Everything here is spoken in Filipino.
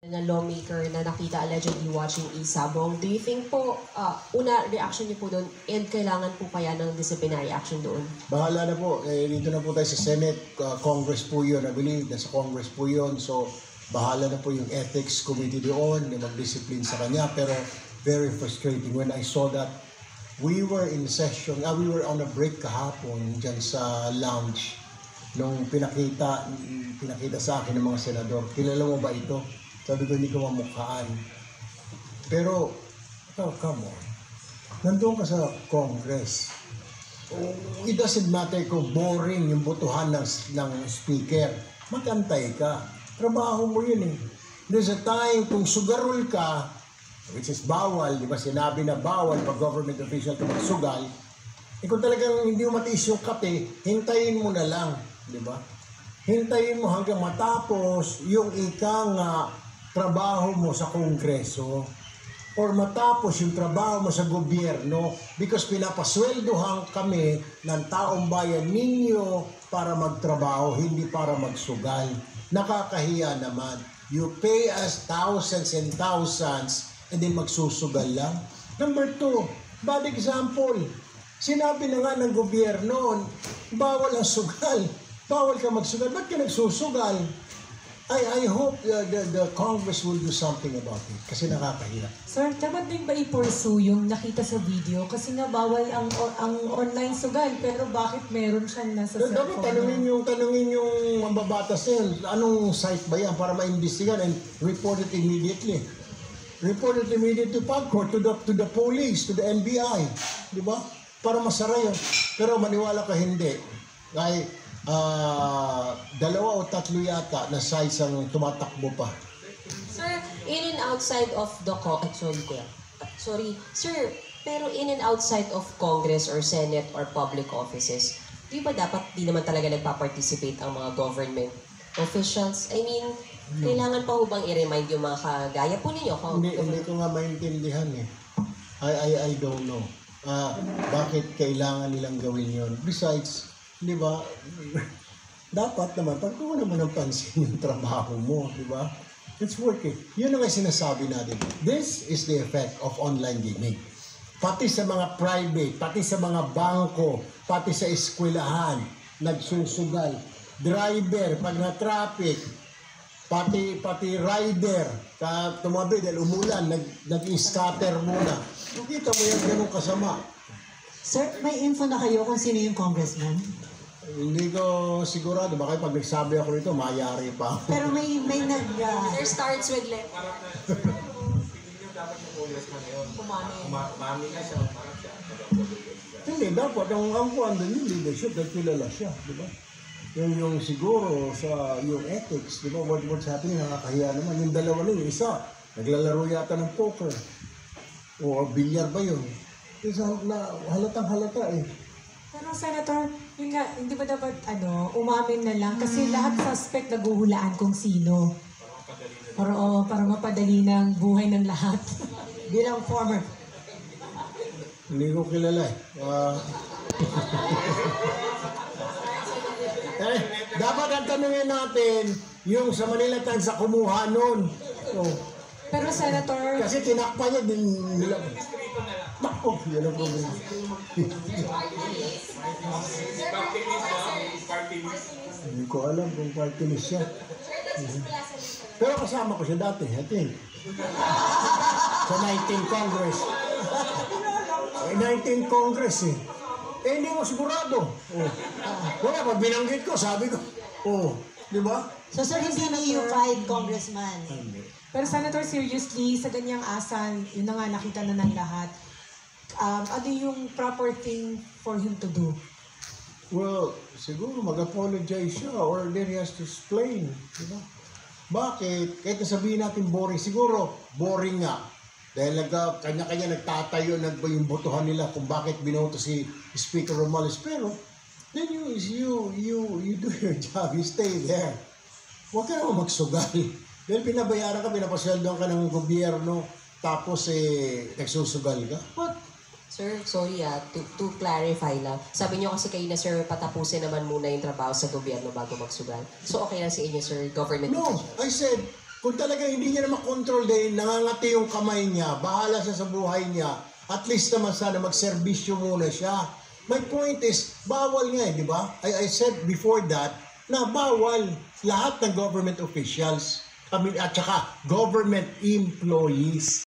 Na lawmaker na nakita allegedly watching Isabong. Do you think po, una, reaction niyo po doon and kailangan po kaya ng disciplinary action doon? Bahala na po. Dito na po tayo sa Senate. Congress po yun. I believe nasa Congress po yun. So, bahala na po yung ethics committee doon na mag-discipline sa kanya. Pero, very frustrating when I saw that we were in session, we were on a break kahapon dyan sa lounge nung pinakita sa akin ng mga senador. Kilala mo ba ito? Sabi ko, hindi ko mamukhaan. Pero, oh, come on. Nandun ka sa Congress. It doesn't matter kung boring yung botohan ng speaker. Magantay ka. Trabaho mo yun eh. There's a time kung sugarol ka, which is bawal, di ba? Sinabi na bawal pag government official ka magsugal. Eh kung talagang hindi mo matiis yung kape, hintayin mo na lang. Di ba? Hintayin mo hanggang matapos yung ikang trabaho mo sa Kongreso or matapos yung trabaho mo sa gobyerno because pinapasweldohan kami ng taong bayan ninyo para magtrabaho, hindi para magsugal. Nakakahiya naman. You pay us thousands and thousands and then magsusugal lang. Number 2, bad example. Sinabi na nga ng gobyerno, bawal ang sugal. Bawal ka magsugal. Ba't ka nagsusugal? I hope the Congress will do something about it kasi nakakahiya. Sir, dapat din ba i-pursue yung nakita sa video? Kasi nga bawal ang online sugal, pero bakit meron siyang nasa cellphone? Dapat tanungin yung mambabatas na yun, anong site ba yan para ma-investigan and report it immediately. Report it immediately to PAGCOR, to the police, to the NBI. Di ba? Para masara yun. Pero maniwala ka hindi. Ay, 2 o 3 yata na size ang tumatakbo pa. Sir, in and outside of the Sir, pero in and outside of Congress or Senate or public offices, di ba dapat di naman talaga nagpa-participate ang mga government officials? I mean, kailangan pa ho bang i-remind yung mga kagaya po ninyo? Hindi ko nga maintindihan eh. I don't know. Bakit kailangan nilang gawin yun? Besides, di ba, dapat naman, pagkuha naman ng pansin yung trabaho mo, di ba? It's working. Yun ang sinasabi natin. This is the effect of online gaming. Pati sa mga private, pati sa mga bangko, pati sa eskwelahan, nagsusugal. Driver, pag na-traffic, pati rider, tumabi dahil umulan, nag-scatter muna. Nakita mo yan ganun kasama. Sir, may info na kayo kung sino yung congressman? Hindi ko sigurado. Baka pag nagsabi ako nito, mayari pa. Pero may There starts with let. Dapat yung congressman yun. Umami ka siya, umarap siya. Hindi, dapat ang kuwan din yung leadership dahil kilala siya, di ba? Yung siguro sa yung ethics, di ba? What's happening, nakakahiya naman. Yung dalawa na yung isa, naglalaro yata ng poker. O bilyar ba yun? Isa na halatang halata eh. Pero Senator, yun nga, hindi ba dapat umamin na lang? Kasi lahat suspect naguhulaan kung sino. Para mapadali ng buhay ng lahat. bilang former. Hindi ko kilala eh. Dapat ang tanungin natin yung sa Manila Times sa kumuha nun. Pero Senator, Kasi tinakpan niya din nila. Bako, yan ang problema. Hindi ko alam kung party list siya. Pero kasama ko siya dati, I think. Sa 19th Congress. 19th Congress eh. Hindi mo sigurado. Wala, pag binanggit ko, sabi ko. Di ba? So sir, hindi na EU5 congressman. pero Senator, seriously, sa ganyang asan, yun na nga nakita na ng lahat. Ano yung proper thing for him to do? Well, siguro mag-apologize siya or then he has to explain. Diba? Bakit? Kahit sabihin natin boring, siguro boring nga. Dahil kanya-kanya nagtatayo yung botohan nila kung bakit binoto si Speaker Romales. Pero, then you do your job, you stay there. Huwag ka naman magsugal. Dahil pinabayaran ka, pinapasweldohan ka ng gobyerno, tapos nagsusugal ka. What? Sir, sorry to clarify lang. Sabi niyo kasi kayo na sir, patapusin naman muna yung trabaho sa gobyerno bago magsugal. So okay lang sa inyo sir, government No, officials. I said, Kung talaga hindi niya na makontrol dahil nangangati yung kamay niya, bahala siya sa buhay niya, at least naman sana magserbisyo muna siya. My point is, bawal nga di ba? I said before that, na bawal lahat ng government officials, at saka government employees